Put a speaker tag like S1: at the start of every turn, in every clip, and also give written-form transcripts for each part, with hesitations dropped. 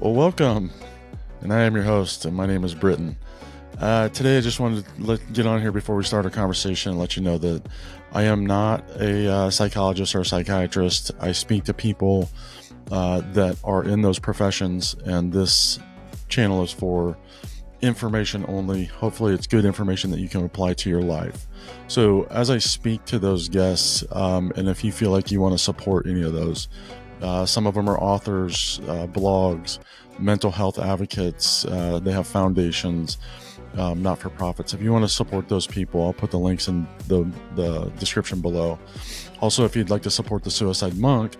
S1: Well, welcome, and I am your host, and my name is Britton. Today, I just wanted to get on here before we start our conversation and let you know that I am not a psychologist or a psychiatrist. I speak to people that are in those professions, and this channel is for information only. Hopefully, it's good information that you can apply to your life. So, as I speak to those guests, and if you feel like you want to support any of those, some of them are authors, blogs, mental health advocates. They have foundations, not-for-profits. If you want to support those people, I'll put the links in the description below. Also, if you'd like to support the Suicide Monk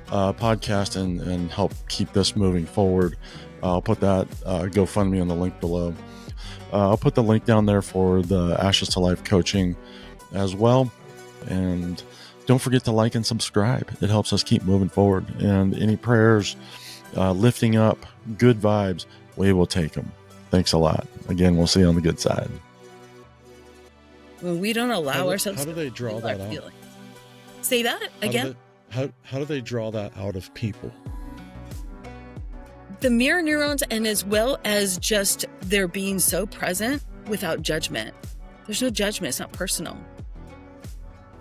S1: podcast and help keep this moving forward, I'll put that GoFundMe in the link below. I'll put the link down there for the Ashes to Life coaching as well. And don't forget to like and subscribe. It helps us keep moving forward. And any prayers, lifting up, good vibes, we will take them. Thanks a lot. Again, we'll see you on the good side.
S2: When we don't allow ourselves
S1: how do they draw that out?
S2: Feeling. Say that again.
S1: How do they draw that out of people?
S2: The mirror neurons, and as well as just their being so present without judgment. There's no judgment. It's not personal.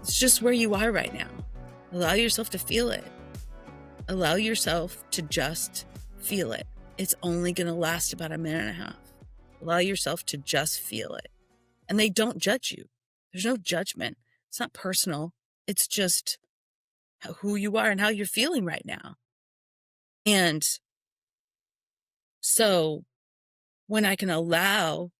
S2: It's just where you are right now. Allow yourself to feel it. Allow yourself to just feel it. It's only going to last about a minute and a half. Allow yourself to just feel it. And they don't judge you. There's no judgment. It's not personal. It's just who you are and how you're feeling right now. And so when I can allow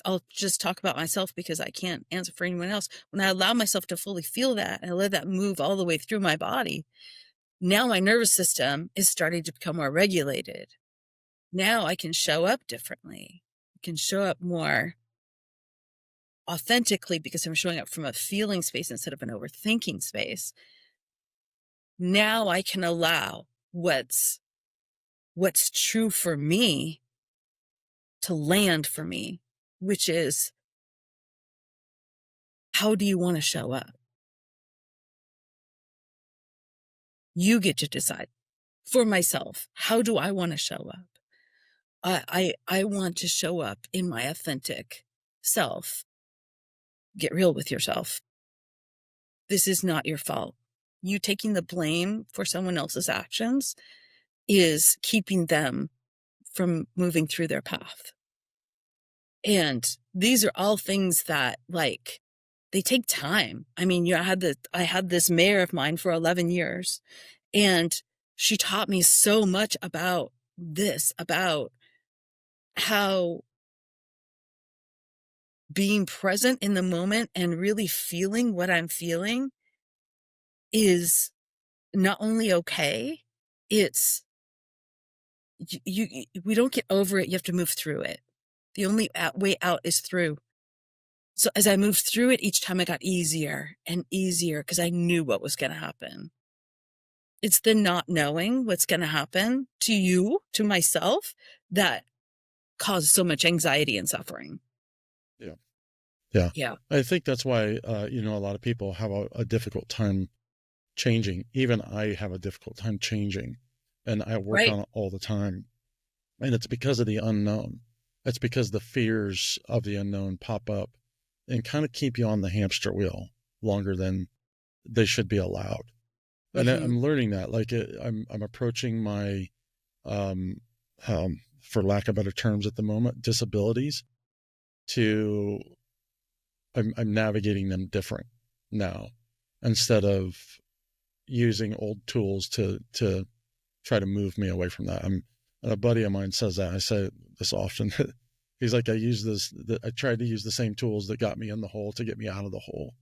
S2: I'll just talk about myself because I can't answer for anyone else. When I allow myself to fully feel that and I let that move all the way through my body, now my nervous system is starting to become more regulated. Now I can show up differently. I can show up more authentically because I'm showing up from a feeling space instead of an overthinking space. Now I can allow what's true for me to land for me, which is, how do you want to show up? You get to decide. For myself, how do I want to show up? I want to show up in my authentic self. Get real with yourself. This is not your fault. You taking the blame for someone else's actions is keeping them from moving through their path. And these are all things that, like, they take time. I mean, I had this mayor of mine for 11 years, and she taught me so much about this, about how being present in the moment and really feeling what I'm feeling is not only okay, it's we don't get over it. You have to move through it. The only way out is through. So as I moved through it, each time it got easier and easier because I knew what was going to happen. It's the not knowing what's going to happen to you, to myself, that caused so much anxiety and suffering.
S1: Yeah. I think that's why, a lot of people have a difficult time changing. Even I have a difficult time changing, and I work on it all the time. And it's because of the unknown. It's because the fears of the unknown pop up and kind of keep you on the hamster wheel longer than they should be allowed. And I'm learning that, like, I'm approaching my, for lack of better terms at the moment, disabilities I'm navigating them different now, instead of using old tools to try to move me away from that. And a buddy of mine says that. I say this often. He's like, I tried to use the same tools that got me in the hole to get me out of the hole.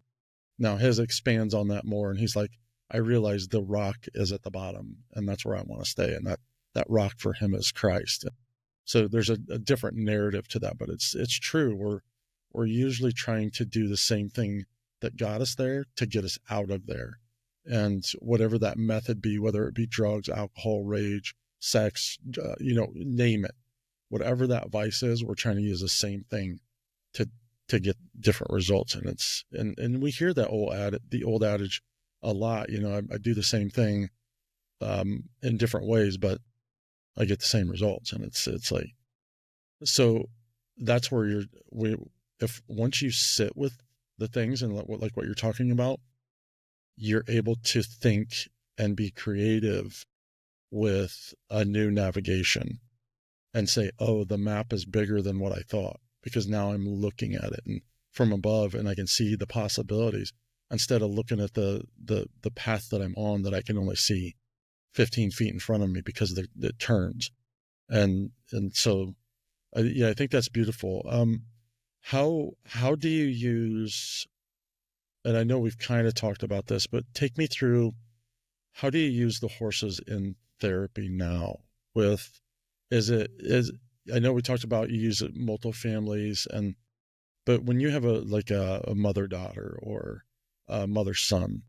S1: Now his expands on that more, and he's like, I realize the rock is at the bottom, and that's where I want to stay. And that rock for him is Christ. So there's a different narrative to that, but it's true. We're usually trying to do the same thing that got us there to get us out of there. And whatever that method be, whether it be drugs, alcohol, rage, sex, name it, whatever that vice is, we're trying to use the same thing to get different results. And we hear the old adage a lot. I do the same thing in different ways, but I get the same results. And it's like, so that's where if once you sit with the things and like what you're talking about, you're able to think and be creative with a new navigation and say, oh, the map is bigger than what I thought because now I'm looking at it and from above and I can see the possibilities instead of looking at the path that I'm on that I can only see 15 feet in front of me because it turns. And so, yeah, I think that's beautiful. How do you use, and I know we've kind of talked about this, but take me through, how do you use the horses in therapy now with, is I know we talked about you use it multiple families, and but when you have a mother daughter or a mother son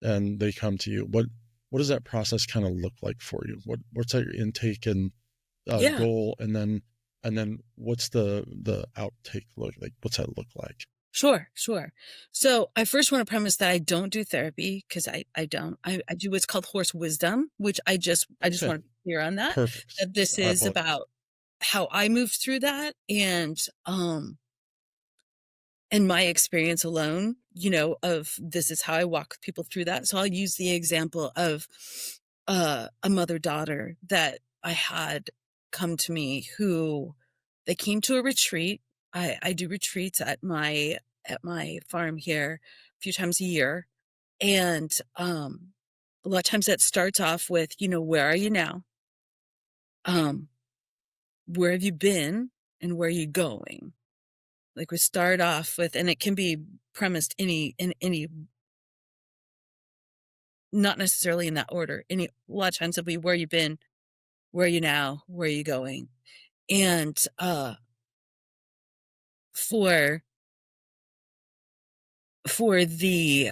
S1: and they come to you, what does that process kind of look like for you? What's that your intake and
S2: Yeah.
S1: goal, and then what's the outtake look like? What's that look like?
S2: Sure, sure. So I first want to premise that I don't do therapy because I don't. I do what's called horse wisdom, which I just
S1: Okay,
S2: want to be clear on that.
S1: perfect.
S2: That this
S1: I
S2: is
S1: apologize.
S2: about how I moved through that and my experience alone, of this is how I walk people through that. So I'll use the example of a mother-daughter that I had come to me who they came to a retreat. I do retreats at my farm here a few times a year. And a lot of times that starts off with, where are you now? Um, where have you been and where are you going? Like we start off with, and it can be premised in any, not necessarily in that order. A lot of times it'll be where you been, where are you now, where are you going? And for for the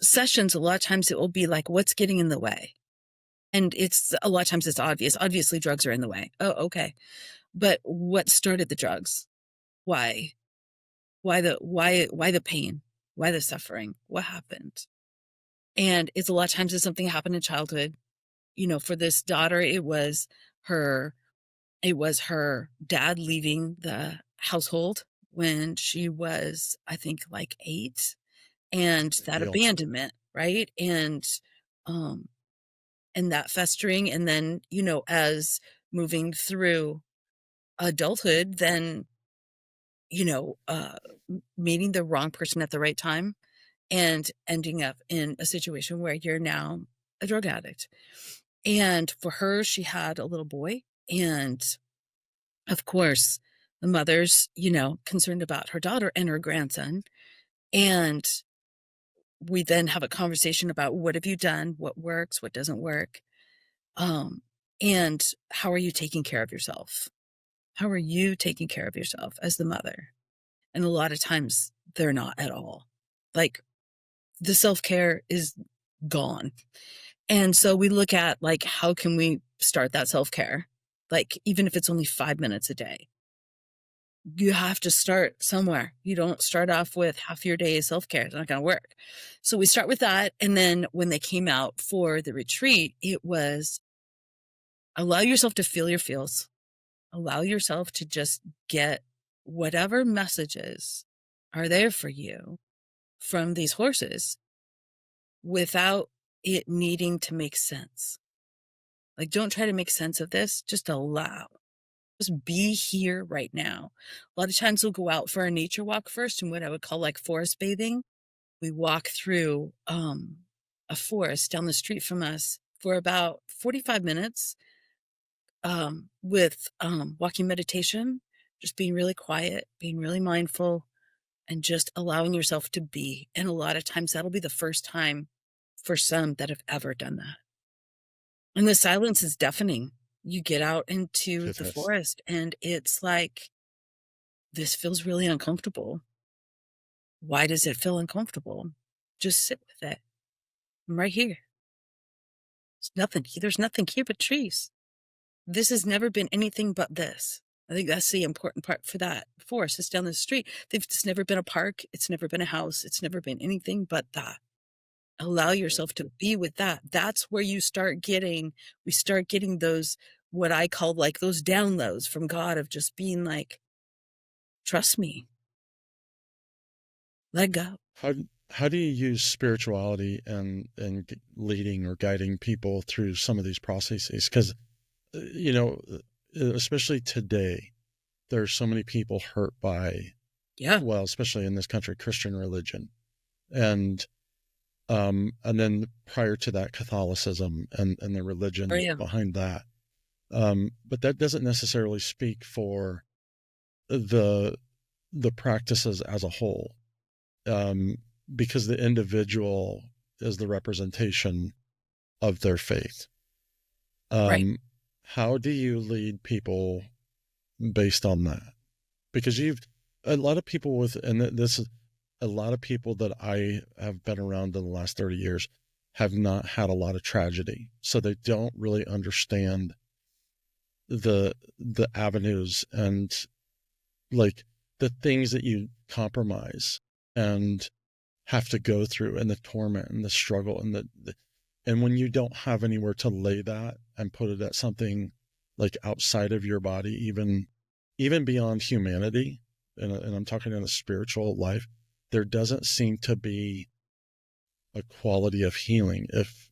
S2: sessions, a lot of times it will be like, what's getting in the way? And it's a lot of times it's obvious. Obviously, drugs are in the way. Oh, okay. But what started the drugs? Why? Why the pain? Why the suffering? What happened? And it's a lot of times it's something that happened in childhood. For this daughter, her it was her dad leaving the household when she was, I think, like 8, and
S1: Big
S2: that
S1: deal.
S2: abandonment, right? Um and that festering, and then, as moving through adulthood, then, meeting the wrong person at the right time and ending up in a situation where you're now a drug addict. And for her, she had a little boy. And of course, the mother's, concerned about her daughter and her grandson. And we then have a conversation about, what have you done? What works? What doesn't work? Um, and how are you taking care of yourself? How are you taking care of yourself as the mother? And a lot of times they're not at all. Like, the self-care is gone. And so we look at, like, how can we start that self-care? Like, even if it's only 5 minutes a day, you have to start somewhere. You don't start off with half your day is self-care. It's not going to work. So we start with that. And then when they came out for the retreat, it was, allow yourself to feel your feels. Allow yourself to just get whatever messages are there for you from these horses without it needing to make sense. Like, don't try to make sense of this. Just allow. Just be here right now. A lot of times we'll go out for a nature walk first, and what I would call like forest bathing. We walk through a forest down the street from us for about 45 minutes with walking meditation, just being really quiet, being really mindful, and just allowing yourself to be. And a lot of times that'll be the first time for some that have ever done that. And the silence is deafening. You get out into
S1: It
S2: the
S1: is.
S2: forest and it's like, this feels really uncomfortable. Why does it feel uncomfortable? Just sit with it. I'm right here. There's nothing here but trees. This has never been anything but this. I think that's the important part for that forest. It's down the street. It's never been a park. It's never been a house. It's never been anything but that. Allow yourself to be with that. That's where we start getting those what I call like those downloads from God of just being like, trust me, let go.
S1: How how do you use spirituality leading or guiding people through some of these processes? Because you know, especially today, there's so many people hurt by,
S2: Yeah.
S1: well, especially in this country, Christian religion, and and then prior to that, Catholicism and the
S2: Oh,
S1: religion
S2: yeah.
S1: behind that. But that doesn't necessarily speak for the the practices as a whole, um, because the individual is the representation of their faith.
S2: Right.
S1: Um, how do you lead people based on that? Because you've a lot of people with, and this is a lot of people that I have been around in the last 30 years have not had a lot of tragedy. So they don't really understand the avenues and like the things that you compromise and have to go through and the torment and the struggle and and when you don't have anywhere to lay that and put it at something like outside of your body, even beyond humanity, and I'm talking in a spiritual life, there doesn't seem to be a quality of healing if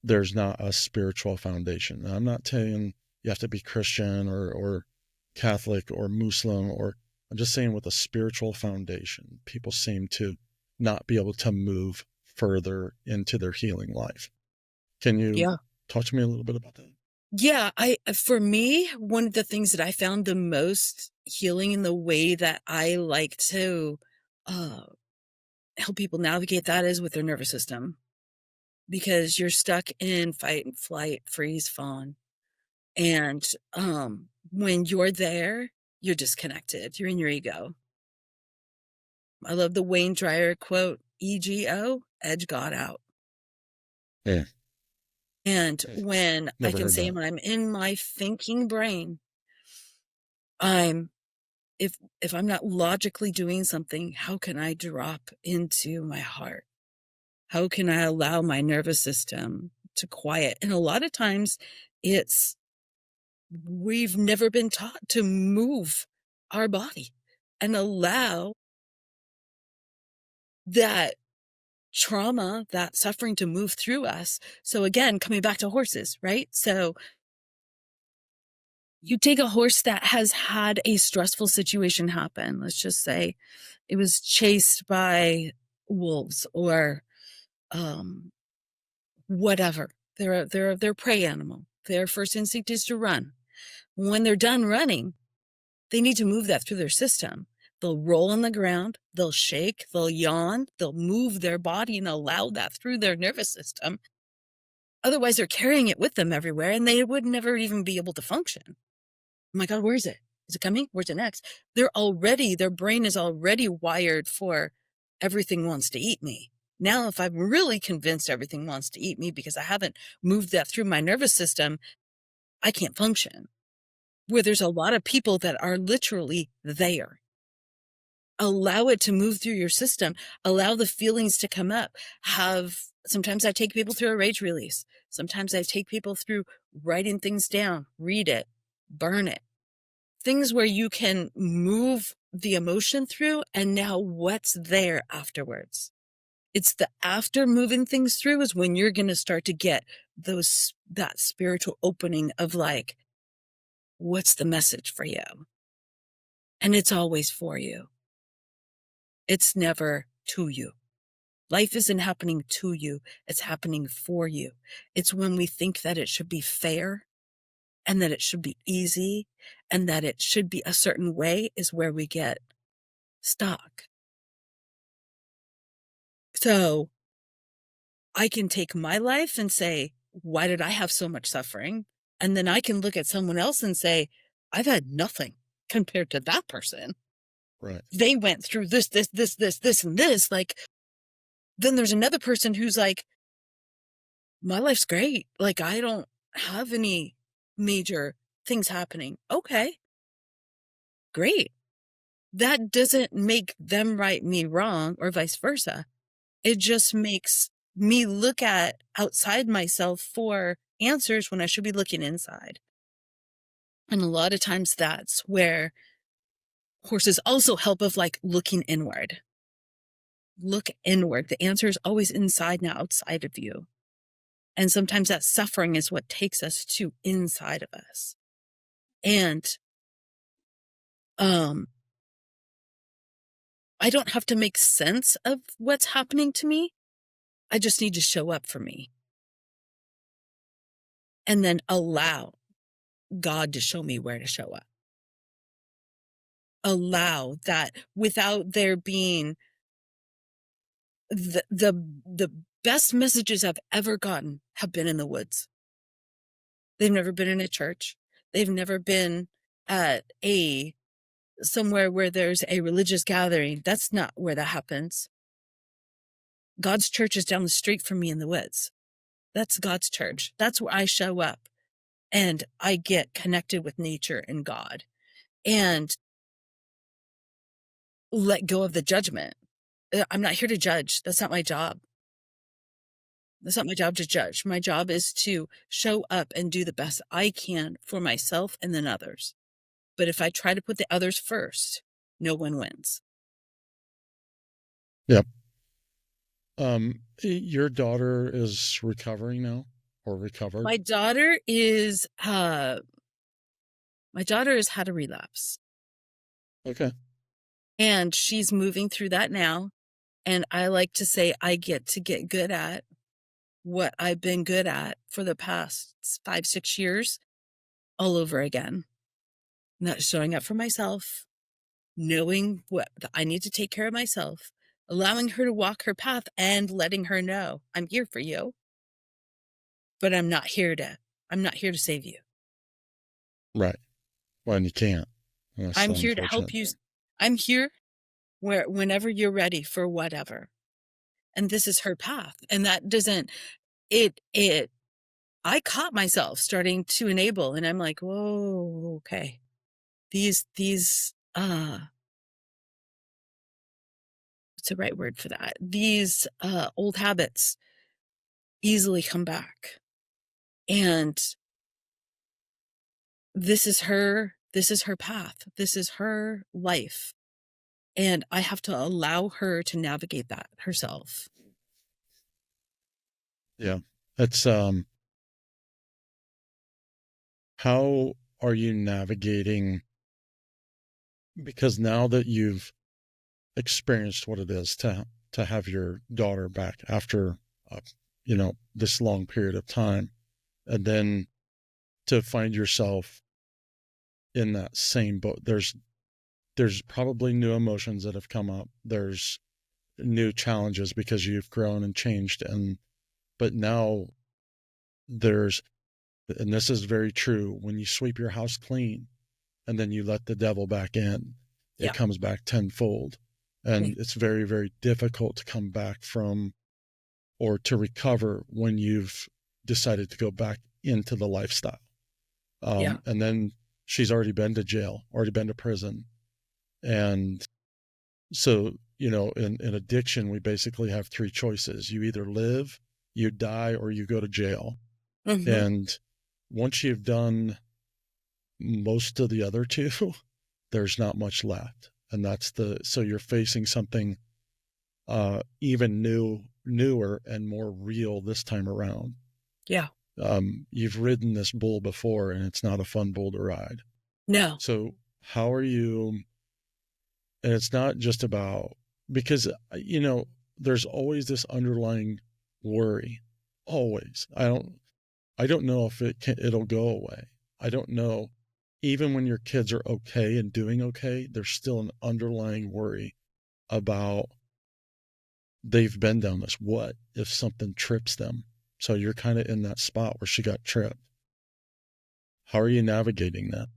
S1: there's not a spiritual foundation. Now, I'm not saying you have to be Christian or Catholic or Muslim, or I'm just saying with a spiritual foundation, people seem to not be able to move further into their healing life. Can you
S2: Yeah.
S1: talk to me a little bit about that?
S2: Yeah, for me, one of the things that I found the most healing in the way that I like to uh, help people navigate that is with their nervous system, because you're stuck in fight and flight, freeze, fawn. And when you're there, you're disconnected. You're in your ego. I love the Wayne Dyer quote, EGO, edge God out.
S1: Yeah.
S2: And
S1: Okay.
S2: when I
S1: Never
S2: can
S1: heard
S2: say
S1: that.
S2: when I'm in my thinking brain, I'm if I'm not logically doing something, how can I drop into my heart? How can I allow my nervous system to quiet? And a lot of times it's we've never been taught to move our body and allow that trauma, that suffering to move through us. So again, coming back to horses, right? So you take a horse that has had a stressful situation happen. Let's just say it was chased by wolves or um, whatever. They're prey animal. Their first instinct is to run. When they're done running, they need to move that through their system. They'll roll on the ground, they'll shake, they'll yawn, they'll move their body and allow that through their nervous system. Otherwise, they're carrying it with them everywhere and they would never even be able to function. Oh my God, where is it? Is it coming? Where's it next? Their brain is already wired for everything wants to eat me. Now, if I'm really convinced everything wants to eat me because I haven't moved that through my nervous system, I can't function. Where there's a lot of people that are literally there. Allow it to move through your system. Allow the feelings to come up. Sometimes I take people through a rage release. Sometimes I take people through writing things down, read it, burn it. Things where you can move the emotion through and now what's there afterwards. It's the after moving things through is when you're going to start to get that spiritual opening of like, what's the message for you? And it's always for you. It's never to you. Life isn't happening to you. It's happening for you. It's when we think that it should be fair and that it should be easy and that it should be a certain way is where we get stuck. So I can take my life and say, why did I have so much suffering? And then I can look at someone else and say, I've had nothing compared to that person.
S1: Right.
S2: They went through this, and this. Like, then there's another person who's like, my life's great. Like, I don't have any major things happening. Okay, great. That doesn't make them right, me wrong, or vice versa. It just makes me look at outside myself for answers when I should be looking inside. And a lot of times that's where horses also help of like looking inward. Look inward. The answer is always inside, not outside of you. And sometimes that suffering is what takes us to inside of us. And I don't have to make sense of what's happening to me. I just need to show up for me. And then allow God to show me where to show up. Allow that without there being the best messages I've ever gotten have been in the woods. They've never been in a church. They've never been at somewhere where there's a religious gathering. That's not where that happens. God's church is down the street from me in the woods. That's God's church. That's where I show up and I get connected with nature and God and let go of the judgment. I'm not here to judge. That's not my job. That's not my job to judge. My job is to show up and do the best I can for myself and then others. But if I try to put the others first, no one wins.
S1: Yep. Your daughter is recovering now or recovered?
S2: My daughter has had a relapse.
S1: Okay.
S2: And she's moving through that now. And I like to say I get to get good at what I've been good at for the past 5-6 years all over again. Not showing up for myself, knowing what I need to take care of myself, allowing her to walk her path and letting her know I'm here for you, but I'm not here to save you.
S1: Right. Well, and you can't. That's
S2: I'm
S1: the
S2: here to help
S1: unfortunate
S2: you.
S1: thing.
S2: I'm here whenever you're ready for whatever. And this is her path. And that doesn't, I caught myself starting to enable and I'm like, whoa, okay. These, what's the right word for that? These old habits easily come back. And this is her path. This is her life. And I have to allow her to navigate that herself.
S1: Yeah. It's how are you navigating, because now that you've experienced what it is to have your daughter back after this long period of time, and then to find yourself in that same boat. There's probably new emotions that have come up. There's new challenges because you've grown and changed, but now there's, and this is very true, when you sweep your house clean and then you let the devil back in,
S2: Yeah.
S1: it comes back tenfold. And it's very, very difficult to come back from or to recover when you've decided to go back into the lifestyle.
S2: Yeah.
S1: And then she's already been to jail, already been to prison. And so, in addiction, we basically have three choices. You either live, you die, or you go to jail.
S2: Mm-hmm.
S1: And once you've done most of the other two, there's not much left. And so you're facing something even newer and more real this time around.
S2: Yeah.
S1: You've ridden this bull before and it's not a fun bull to ride.
S2: No.
S1: So how are you, and it's not just about, because, there's always this underlying worry, always. I don't know if it'll go away. I don't know. Even when your kids are okay and doing okay, there's still an underlying worry about, they've been down this. What if something trips them? So you're kind of in that spot where she got tripped. How are you navigating that?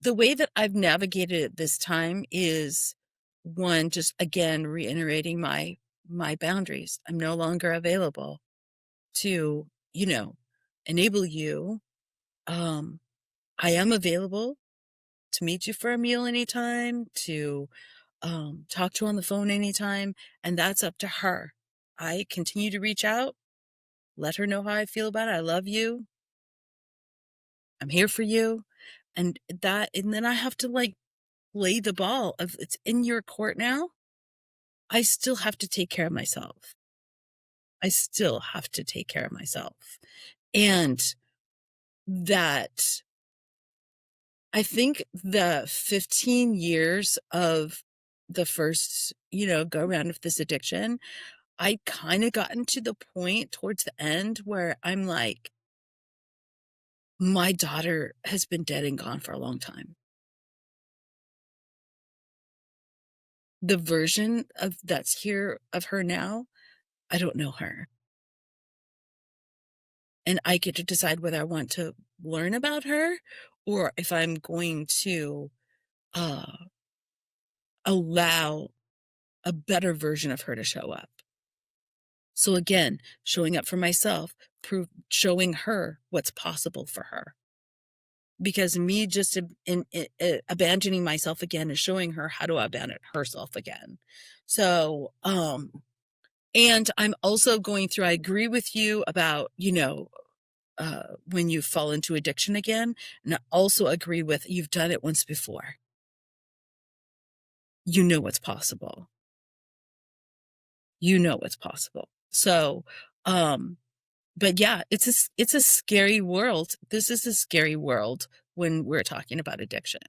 S2: The way that I've navigated it this time is, one, just again reiterating my boundaries. I'm no longer available to, enable you. I am available to meet you for a meal anytime, to talk to on the phone anytime, and that's up to her. I continue to reach out, let her know how I feel about it. I love you. I'm here for you. And then I have to like lay the ball of it's in your court now. I still have to take care of myself. I still have to take care of myself. And that I think the 15 years of the first, go around of this addiction, I kind of gotten to the point towards the end where I'm like, my daughter has been dead and gone for a long time. The version of that's here of her now, I don't know her. And I get to decide whether I want to learn about her or if I'm going to uh, allow a better version of her to show up. So again, showing up for myself, showing her what's possible for her. Because me just abandoning myself again is showing her how to abandon herself again. So, and I'm also going through, I agree with you about, when you fall into addiction again. And I also agree with you've done it once before. You know what's possible. You know what's possible. So, but yeah, it's a scary world. This is a scary world when we're talking about addiction.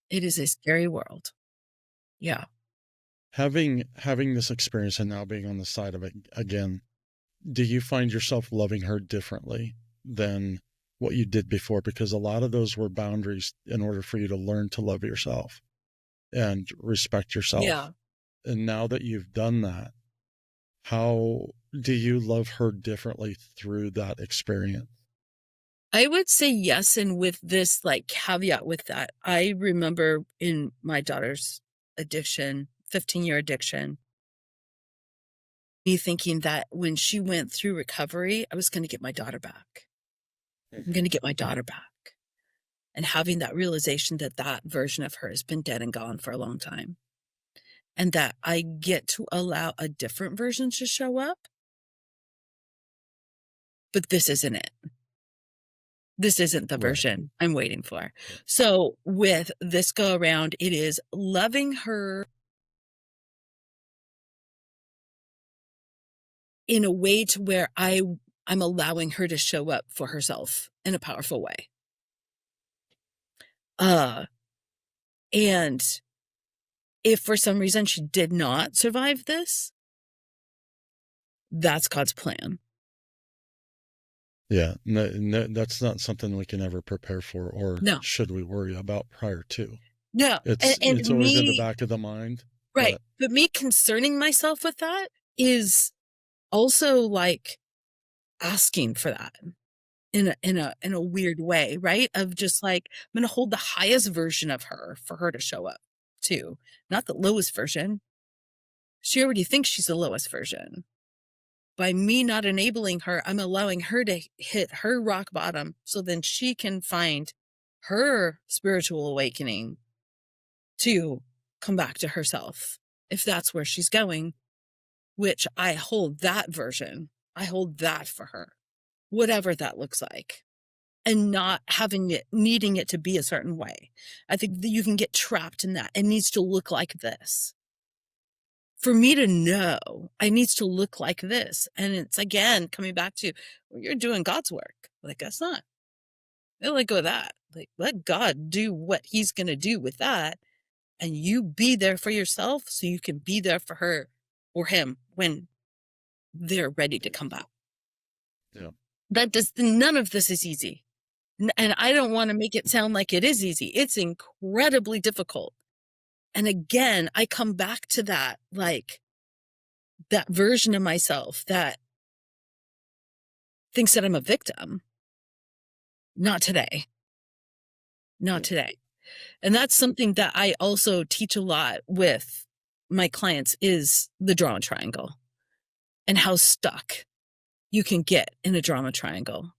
S2: It is a scary world. Yeah.
S1: Having this experience and now being on the side of it again, do you find yourself loving her differently than what you did before? Because a lot of those were boundaries in order for you to learn to love yourself and respect yourself.
S2: Yeah.
S1: And now that you've done that, how do you love her differently through that experience?
S2: I would say yes, and with this, like, caveat with that, I remember in my daughter's addiction, 15-year addiction, me thinking that when she went through recovery, I was gonna get my daughter back. I'm gonna get my daughter back, and having that realization that that version of her has been dead and gone for a long time, and that I get to allow a different version to show up, but this isn't it. This isn't the
S1: Right.
S2: version I'm waiting for. So with this go around, it is loving her in a way to where I'm allowing her to show up for herself in a powerful way. Uh, and if for some reason she did not survive this, that's God's plan.
S1: Yeah. No, no, that's not something we can ever prepare for or
S2: No,
S1: should we worry about prior to.
S2: no. And
S1: It's always in the
S2: me,
S1: back of the mind,
S2: right.
S1: but
S2: But me concerning myself with that is also like asking for that. In a weird way, right? Of just like, I'm gonna hold the highest version of her for her to show up to, not the lowest version. She already thinks she's the lowest version. By me not enabling her, I'm allowing her to hit her rock bottom so then she can find her spiritual awakening to come back to herself, if that's where she's going, which I hold that version. I hold that for her, whatever that looks like. And not having it, needing it to be a certain way. I think that you can get trapped in that. It needs to look like this. For me to know, I needs to look like this. And it's again coming back to, well, you're doing God's work. Like, that's not. Let go of that. Like, let God do what He's going to do with that. And you be there for yourself so you can be there for her or him when they're ready to come back.
S1: yeah.
S2: None of this is easy. And I don't want to make it sound like it is easy. It's incredibly difficult. And again, I come back to that, like that version of myself that thinks that I'm a victim. Not today. Not
S1: Yeah.
S2: today. And that's something that I also teach a lot with my clients is the drama triangle and how stuck you can get in a drama triangle.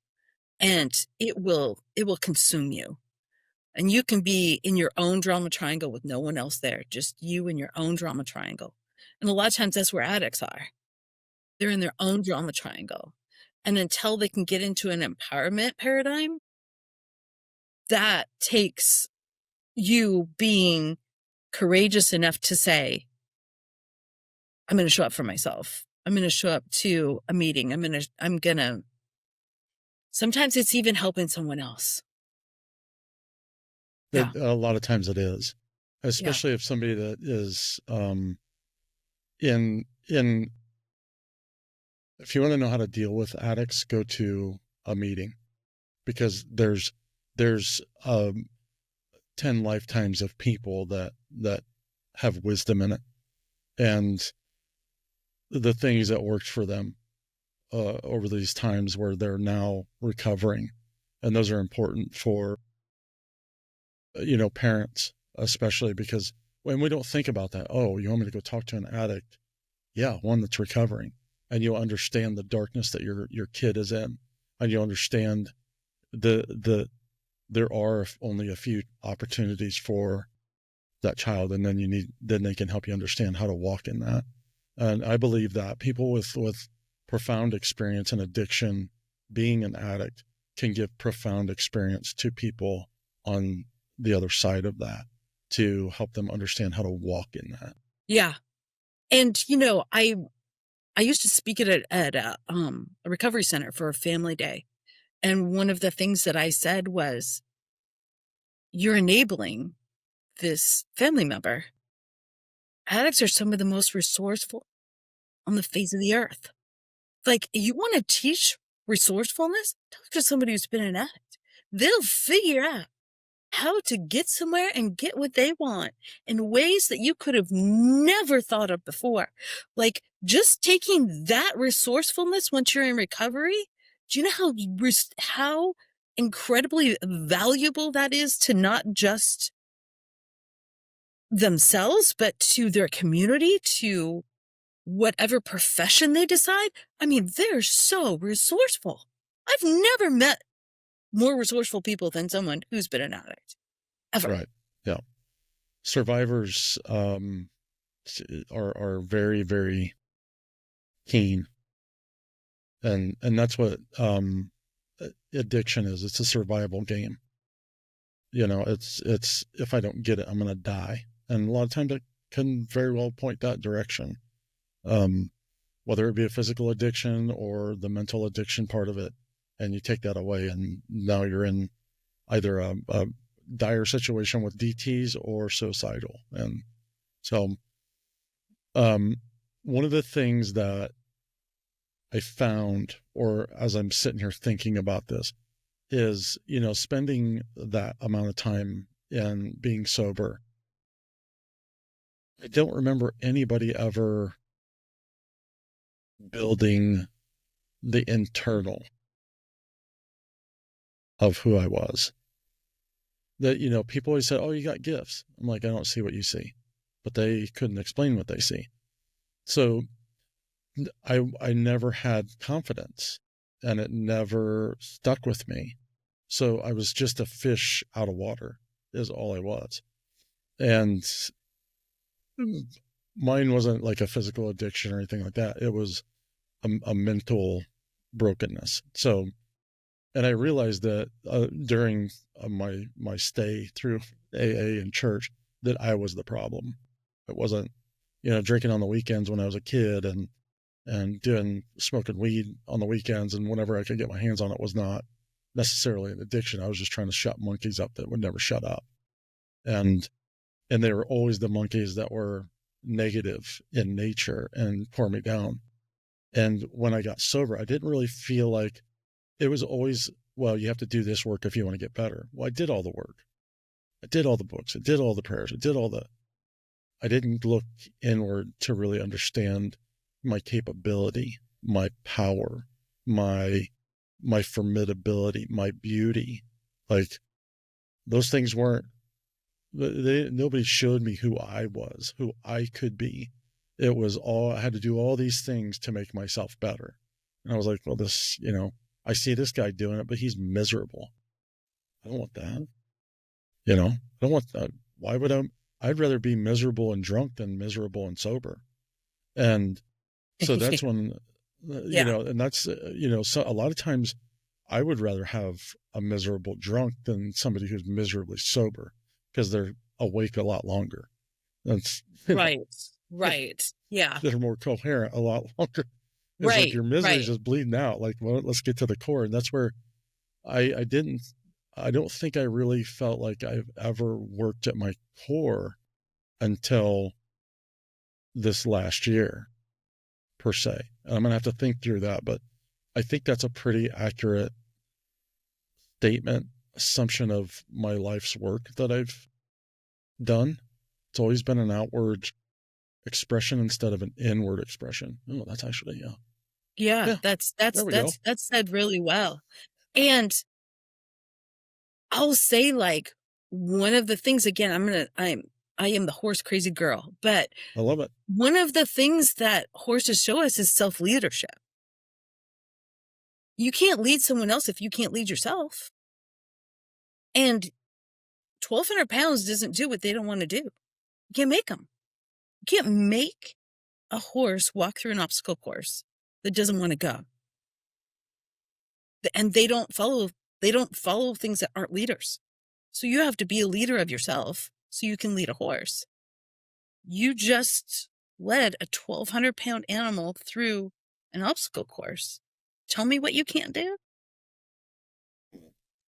S2: And it will consume you. And you can be in your own drama triangle with no one else there, just you and your own drama triangle. And a lot of times that's where addicts are. They're in their own drama triangle. And until they can get into an empowerment paradigm, that takes you being courageous enough to say, I'm going to show up for myself. I'm going to show up to a meeting. Sometimes it's even helping someone else. Yeah.
S1: A lot of times it is,
S2: Yeah.
S1: especially if somebody that is in if you want to know how to deal with addicts, go to a meeting, because there's 10 lifetimes of people that have wisdom in it, and the things that worked for them over these times where they're now recovering, and those are important for parents, especially because when we don't think about that. Oh, you want me to go talk to an addict? Yeah, one that's recovering, and you'll understand the darkness that your kid is in, and you'll understand there are only a few opportunities for that child, and then they can help you understand how to walk in that. And I believe that people with profound experience in addiction, being an addict, can give profound experience to people on the other side of that, to help them understand how to walk in that.
S2: Yeah. And, I used to speak at a recovery center for a family day. And one of the things that I said was, you're enabling this family member. Addicts are some of the most resourceful on the face of the earth. Like, you want to teach resourcefulness? Talk to somebody who's been an addict. They'll figure out how to get somewhere and get what they want in ways that you could have never thought of before. Like, just taking that resourcefulness once you're in recovery, do you know how incredibly valuable that is to not just themselves, but to their community, to whatever profession they decide? I mean, they're so resourceful. I've never met more resourceful people than someone who's been an addict, ever.
S1: Right. Yeah. Survivors are very, very keen, and that's what addiction is. It's a survival game. It's if I don't get it, I'm gonna die, and a lot of times it can very well point that direction. Um, Whether it be a physical addiction or the mental addiction part of it, and you take that away, and now you're in either a dire situation with DTs or suicidal. And so, um, one of the things that I found, or as I'm sitting here thinking about this, is, spending that amount of time and being sober. I don't remember anybody ever building the internal of who I was. That, people always said, oh, you got gifts. I'm like, I don't see what you see. But they couldn't explain what they see. So I never had confidence, and it never stuck with me. So I was just a fish out of water, is all I was. And mine wasn't like a physical addiction or anything like that. It was a mental brokenness. So, and I realized that during my stay through AA and church, that I was the problem. It wasn't, drinking on the weekends when I was a kid, and doing smoking weed on the weekends, and whenever I could get my hands on it, was not necessarily an addiction. I was just trying to shut monkeys up that would never shut up. And they were always the monkeys that were negative in nature and tore me down. And when I got sober, I didn't really feel like it was always, well, you have to do this work if you want to get better. Well, I did all the work. I did all the books. I did all the prayers. I didn't look inward to really understand my capability, my power, my formidability, my beauty. Like, those things weren't, nobody showed me who I was, who I could be. It was all, I had to do all these things to make myself better. And I was like, well, this, I see this guy doing it, but he's miserable. I don't want that. I don't want that. Why would I'd rather be miserable and drunk than miserable and sober. And so that's when
S2: Yeah.
S1: And that's, so a lot of times I would rather have a miserable drunk than somebody who's miserably sober because they're awake a lot longer. That's,
S2: Right. Right. Yeah.
S1: they're more coherent a lot longer. It's like
S2: Right.
S1: your misery is
S2: Right.
S1: just bleeding out. Like, well, let's get to the core. And that's where I didn't, I don't think I really felt like I've ever worked at my core until this last year, per se. And I'm going to have to think through that. But I think that's a pretty accurate statement, assumption of my life's work that I've done. It's always been an outward expression instead of an inward expression. Oh, that's actually, yeah.
S2: Yeah.
S1: Yeah, there we go.
S2: That's said really well. And I'll say, like, one of the things, again, I am the horse crazy girl, but
S1: I love it.
S2: one of the things that horses show us is self-leadership. You can't lead someone else if you can't lead yourself. And 1,200 pounds doesn't do what they don't want to do. You can't make them. You can't make a horse walk through an obstacle course that doesn't want to go. And they don't follow things that aren't leaders. So you have to be a leader of yourself so you can lead a horse. You just led a 1,200-pound animal through an obstacle course. Tell me what you can't do.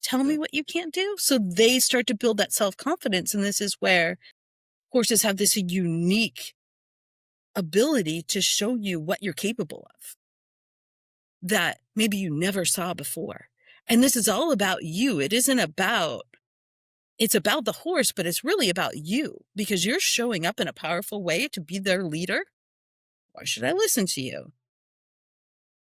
S2: Tell me what you can't do. So they start to build that self-confidence. And this is where horses have this unique ability to show you what you're capable of that maybe you never saw before. And this is all about you. It's about the horse, but it's really about you because you're showing up in a powerful way to be their leader. Why should I listen to you?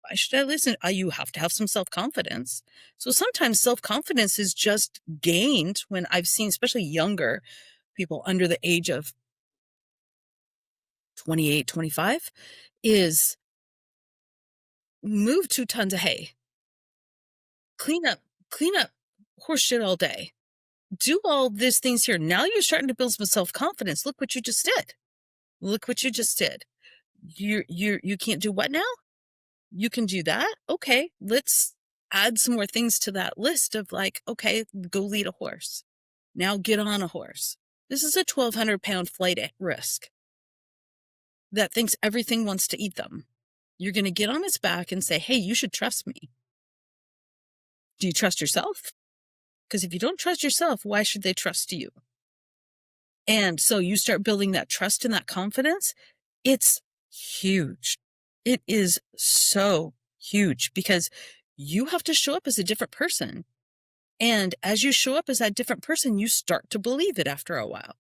S2: Why should I listen? You have to have some self-confidence. So sometimes self-confidence is just gained when I've seen, especially younger people under the age of 28, 25, is move 2 tons of hay, clean up, clean up horse shit all day, do all these things here. Now you're starting to build some self-confidence. Look what you just did. Look what you just did. You can't do what now? You can do that? Okay, let's add some more things to that list of, like, okay, go lead a horse. Now get on a horse. This is a 1,200-pound flight at risk that thinks everything wants to eat them. You're going to get on its back and say, hey, you should trust me. Do you trust yourself? Because if you don't trust yourself, why should they trust you? And so you start building that trust and that confidence. It's huge. It is so huge because you have to show up as a different person. And as you show up as that different person, you start to believe it after a while.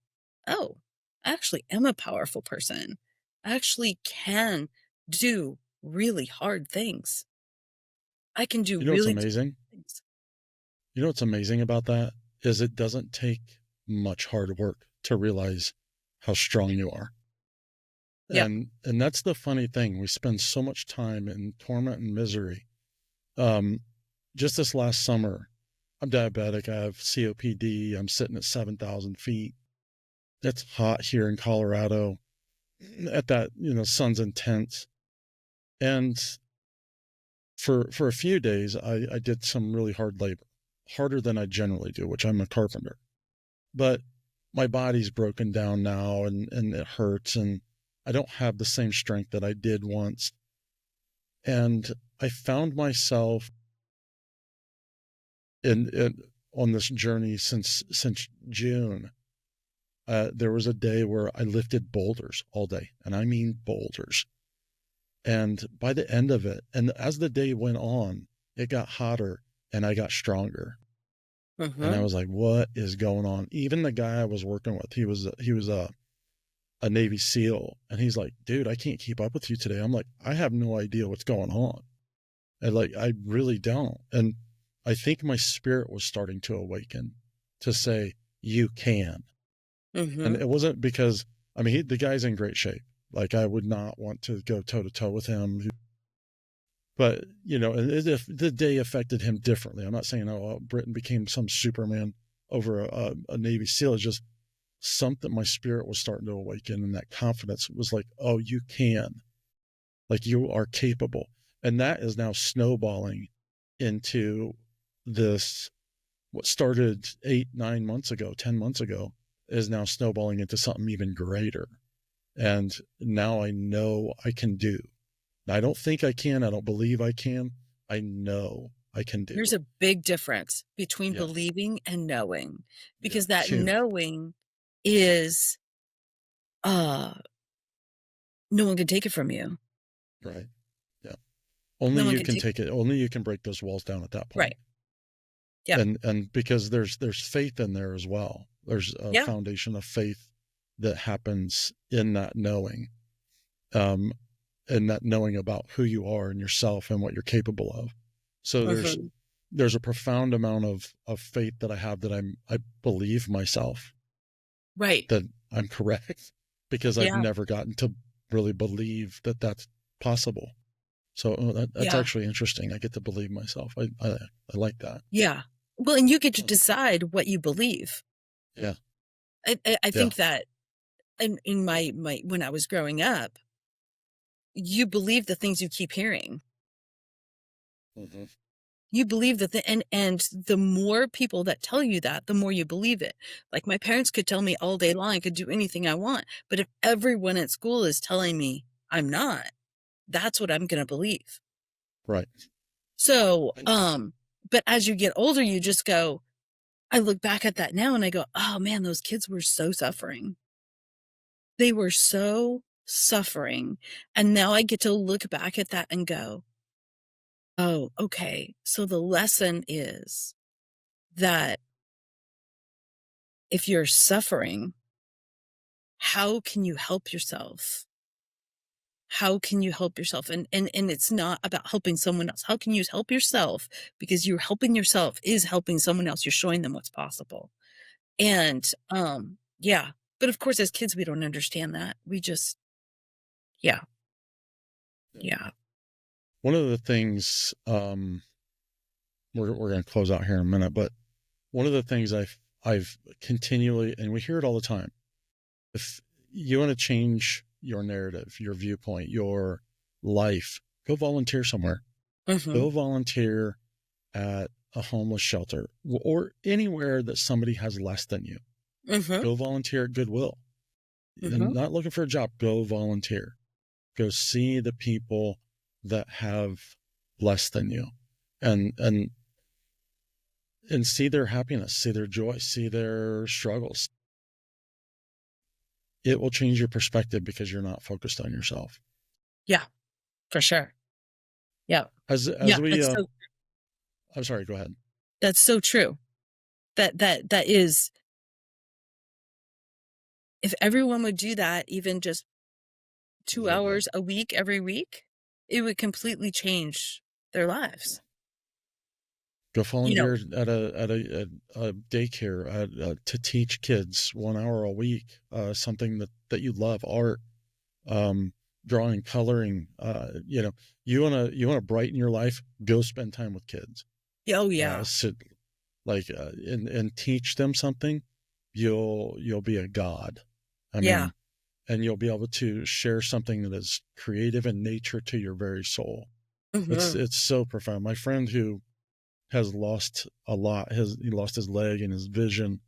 S2: Oh, I actually am a powerful person. I actually can do really hard things. I can do
S1: You know what's
S2: really
S1: amazing?
S2: things.
S1: You know what's amazing about that is it doesn't take much hard work to realize how strong you are.
S2: Yeah.
S1: And that's the funny thing. We spend so much time in torment and misery. Um, just this last summer, I'm diabetic. I have COPD. I'm sitting at 7,000 feet. It's hot here in Colorado. At that, sun's intense. And for a few days, I did some really hard labor, harder than I generally do, which I'm a carpenter. But my body's broken down now and it hurts and I don't have the same strength that I did once. And I found myself in on this journey since June. There was a day where I lifted boulders all day, and I mean boulders. And by the end of it, and as the day went on, it got hotter and I got stronger. And I
S2: Mm-hmm.
S1: was like, what is going on? Even the guy I was working with, he was a Navy SEAL, and he's like, dude, I can't keep up with you today. I'm like, I have no idea what's going on. And like, I really don't. And I think my spirit was starting to awaken to say, you can. And
S2: Mm-hmm.
S1: it wasn't because, I mean, the guy's in great shape. Like, I would not want to go toe to toe with him. But, if the day affected him differently. I'm not saying, Britain became some Superman over a Navy SEAL. It's just something, my spirit was starting to awaken, and that confidence was like, oh, you can. Like, you are capable. And that is now snowballing into this, what started 8, 9 months ago, 10 months ago, is now snowballing into something even greater. And now I know I can do. I don't think I can. I don't believe I can. I know I can do.
S2: There's a big difference between
S1: Yeah.
S2: believing and knowing,
S1: Yeah.
S2: because that
S1: Huge.
S2: knowing is, uh, no one can take it from you.
S1: Right. Yeah. Only
S2: No one
S1: you
S2: can
S1: can
S2: take
S1: take it. Only you can break those walls down at that point.
S2: right. Yep.
S1: And because there's faith in there as well. There's a
S2: Yeah.
S1: foundation of faith that happens in that knowing. Um, and that knowing about who you are and yourself and what you're capable of. So
S2: Mhm.
S1: there's a profound amount of faith that I have that I believe myself
S2: Right.
S1: that I'm correct because I've
S2: Yeah.
S1: never gotten to really believe that that's possible. So that's
S2: Yeah.
S1: actually interesting. I get to believe myself. I like that.
S2: Yeah. Well, and you get to decide what you believe.
S1: Yeah.
S2: I
S1: Yeah.
S2: think that in my when I was growing up, you believe the things you keep hearing.
S1: Hmm.
S2: You believe that and the more people that tell you that, the more you believe it. Like, my parents could tell me all day long I could do anything I want, but if everyone at school is telling me I'm not, that's what I'm gonna believe.
S1: Right.
S2: So,
S1: I,
S2: but as you get older, you just go, I look back at that now and I go, "Oh man, those kids were so suffering." They were so suffering, and now I get to look back at that and go, "Oh, okay, so the lesson is that if you're suffering, how can you help yourself? How can you help yourself?" And it's not about helping someone else. How can you help yourself? Because you're helping yourself is helping someone else. You're showing them what's possible. And, yeah. But of course, as kids, we don't understand that. We just yeah, yeah.
S1: one of the things we're going to close out here in a minute, but one of the things I've continually, and we hear it all the time, if you want to change your narrative, your viewpoint, your life, go volunteer somewhere.
S2: Mhm,
S1: Go volunteer at a homeless shelter or anywhere that somebody has less than you.
S2: mhm,
S1: Go volunteer at Goodwill. And
S2: mhm.
S1: not looking for a job, go volunteer. Go see the people that have less than you and and see their happiness, see their joy, see their struggles. It will change your perspective because you're not focused on yourself.
S2: Yeah, for sure. Yeah.
S1: As
S2: Yeah,
S1: we I'm sorry, go ahead.
S2: that's so true. That is if everyone would do that even just
S1: A
S2: 2
S1: little bit.
S2: hours a week every week, it would completely change their
S1: Yeah.
S2: lives.
S1: Go
S2: You know
S1: volunteer at a daycare to teach kids 1 hour a week, something that you love, art, um, drawing, coloring. You wanna brighten your life. Go spend time with kids.
S2: oh, yeah.
S1: Sit like and teach them something. You'll be a god. I
S2: Yeah.
S1: mean, and you'll be able to share something that is creative in nature to your very soul.
S2: Mhm.
S1: It's so profound. My friend who has lost a lot, he lost his leg and his vision,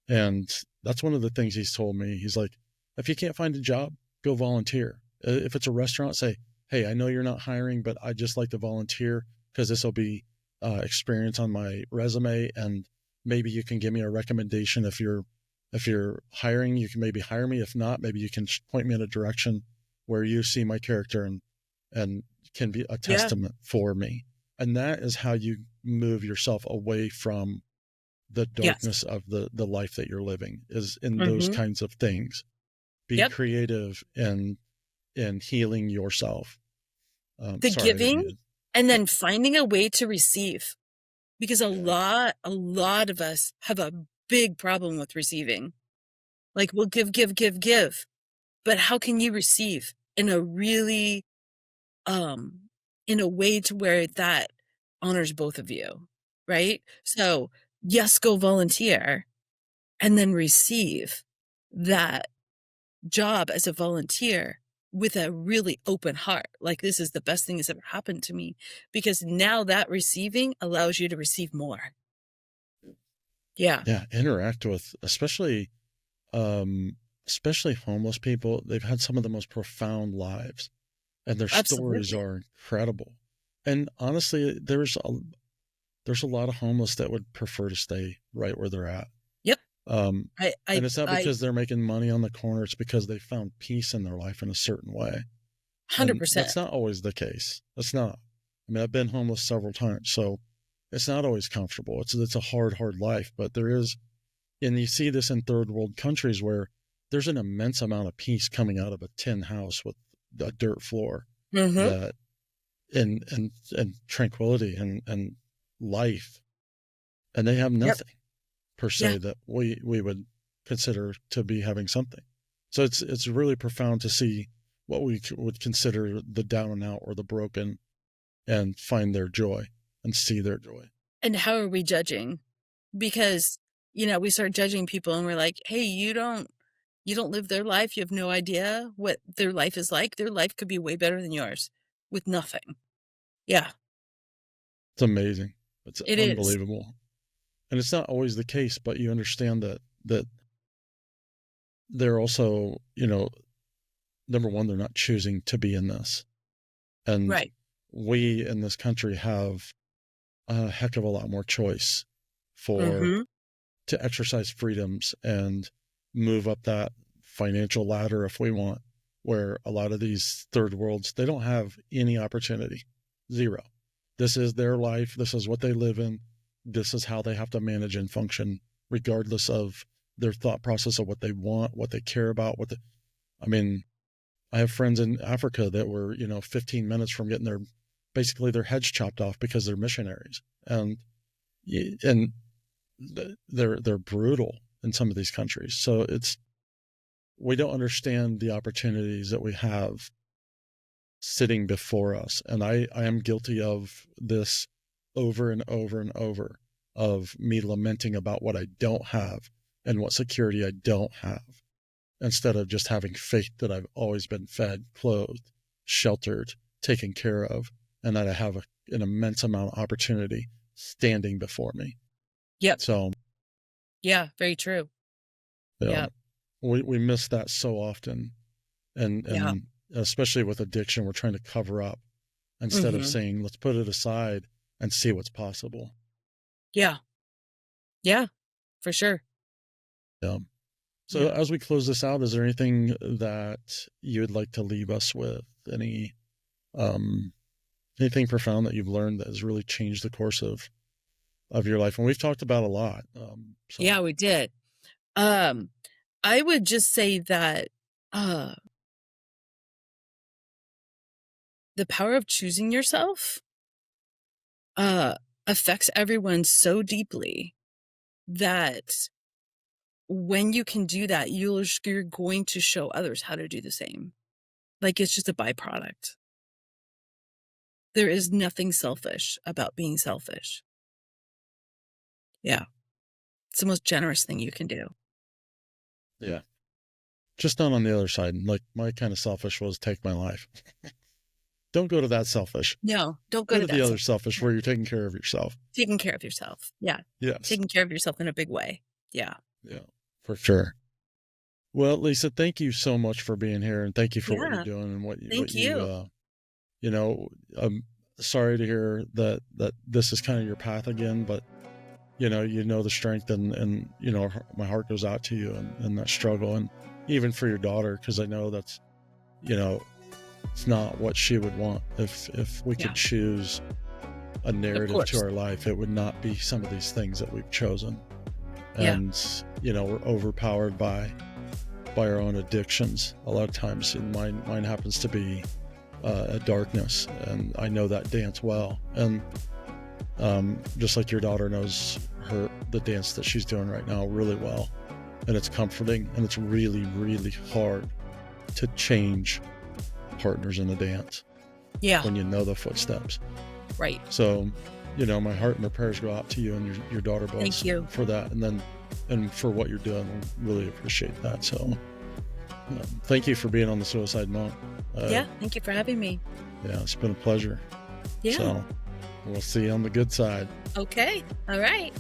S1: and that's one of the things he's told me. He's like, if you can't find a job, go volunteer. If it's a restaurant, say, hey, I know you're not hiring, but I just like to volunteer because this will be experience on my resume, and maybe you can give me a recommendation if you're hiring. You can maybe hire me. If not, maybe you can point me in a direction where you see my character and can be a
S2: Yeah.
S1: testament for me. And that is how you move yourself away from the
S2: Yes.
S1: darkness of the life that you're living, is in those
S2: Mhm.
S1: kinds of things. Be
S2: Yep.
S1: creative in healing yourself.
S2: The
S1: Sorry, I didn't
S2: giving
S1: mean to.
S2: and
S1: Yeah.
S2: then finding a way to receive, because
S1: Yeah.
S2: a lot of us have a big problem with receiving. Like, we'll give, give, give, give, but how can you receive in a really, um in a way to where that honors both of you, right? So, yes, go volunteer and then receive that job as a volunteer. with a really open heart. Like, this is the best thing that's ever happened to me, because now that receiving allows you to receive more. Yeah,
S1: Yeah, interact with, um, especially homeless people. They've had some of the most profound lives, and their stories
S2: absolutely.
S1: are incredible. And honestly, there's a lot of homeless that would prefer to stay right where they're at.
S2: Yep.
S1: Um,
S2: I I
S1: and it's not
S2: I
S1: because they're making money on the corner, it's because they found peace in their life in a certain way. And
S2: 100%.
S1: that's not always the case. That's not. I mean, I've been homeless several times, so it's not always comfortable. It's a hard life, but there is, and you see this in third world countries where there's an immense amount of peace coming out of a tin house with a dirt floor,
S2: Mhm.
S1: that and tranquility and life, and they have
S2: Yep.
S1: nothing per
S2: Yeah.
S1: se that we would consider to be having something. So it's really profound to see what we would consider the down and out or the broken, and find their joy and see their joy.
S2: And how are we judging? Because, we start judging people and we're like, "Hey, you don't live their life. You have no idea what their life is like. Their life could be way better than yours with nothing." Yeah,
S1: It's amazing. It's
S2: it is.
S1: unbelievable. And it's not always the case, but you understand that they're also, number one, they're not choosing to be in this. And
S2: Right.
S1: we in this country have a heck of a lot more choice for
S2: Mhm.
S1: to exercise freedoms and move up that financial ladder if we want, where a lot of these third worlds, they don't have any opportunity. Zero. This is their life. This is what they live in. This is how they have to manage and function, regardless of their thought process of what they want, what they care about, I mean, I have friends in Africa that were, 15 minutes from getting basically their heads chopped off because they're missionaries. And they're brutal in some of these countries. So we don't understand the opportunities that we have sitting before us. And I am guilty of this over and over and over, of me lamenting about what I don't have and what security I don't have, instead of just having faith that I've always been fed, clothed, sheltered, taken care of, and that I have an immense amount of opportunity standing before me.
S2: Yep.
S1: So,
S2: Yeah, very true.
S1: yeah,
S2: Yep.
S1: we miss that so often.
S2: Yeah.
S1: And especially with addiction, we're trying to cover up instead of
S2: Mhm.
S1: saying, let's put it aside and see what's possible.
S2: Yeah. Yeah, for sure.
S1: Yeah. So
S2: Yeah.
S1: as we close this out, is there anything that you would like to leave us with? Um, anything profound that you've learned that has really changed the course of your life? And we've talked about a lot. So
S2: Yeah, we did. Um, I would just say that, uh, the power of choosing yourself, uh, affects everyone so deeply that when you can do that, you're going to show others how to do the same. Like, it's just a byproduct. There is nothing selfish about being selfish. Yeah. It's the most generous thing you can do.
S1: yeah, just not on the other side. Like, my kind of selfish was take my life. Don't go to that selfish.
S2: No, don't go
S1: Go
S2: to
S1: to the
S2: that
S1: other
S2: self.
S1: selfish
S2: Yeah.
S1: where you're taking care of yourself.
S2: Taking care of yourself. Yeah.
S1: Yes.
S2: Taking care of yourself in a big way. Yeah.
S1: Yeah, for sure. Well, Lisa, thank you so much for being here, and thank you for what you're
S2: Yeah.
S1: doing and what
S2: Thank you.
S1: you know, I'm sorry to hear that this is kind of your path again, but the strength, and my heart goes out to you, and that struggle, and even for your daughter, because I know that's, you know, it's not what she would want. If we could
S2: Yeah.
S1: choose a
S2: Of
S1: narrative to
S2: course.
S1: our life, it would not be some of these things that we've chosen.
S2: Yeah.
S1: And we're overpowered by our own addictions a lot of times, and mine happens to be a darkness, and I know that dance well. And just like your daughter knows the dance that she's doing right now really well, and it's comforting, and it's really, really hard to change partners in the dance
S2: Yeah.
S1: when you know the footsteps.
S2: Right.
S1: So, my heart and my prayers go out to you and your daughter
S2: Thank
S1: both
S2: you.
S1: for that, and for what you're doing. We really appreciate that. So, Thank you for being on the Suicide Monk.
S2: Yeah, thank you for having me.
S1: Yeah, it's been a pleasure.
S2: Yeah.
S1: So we'll see you on the good side.
S2: Okay. All right.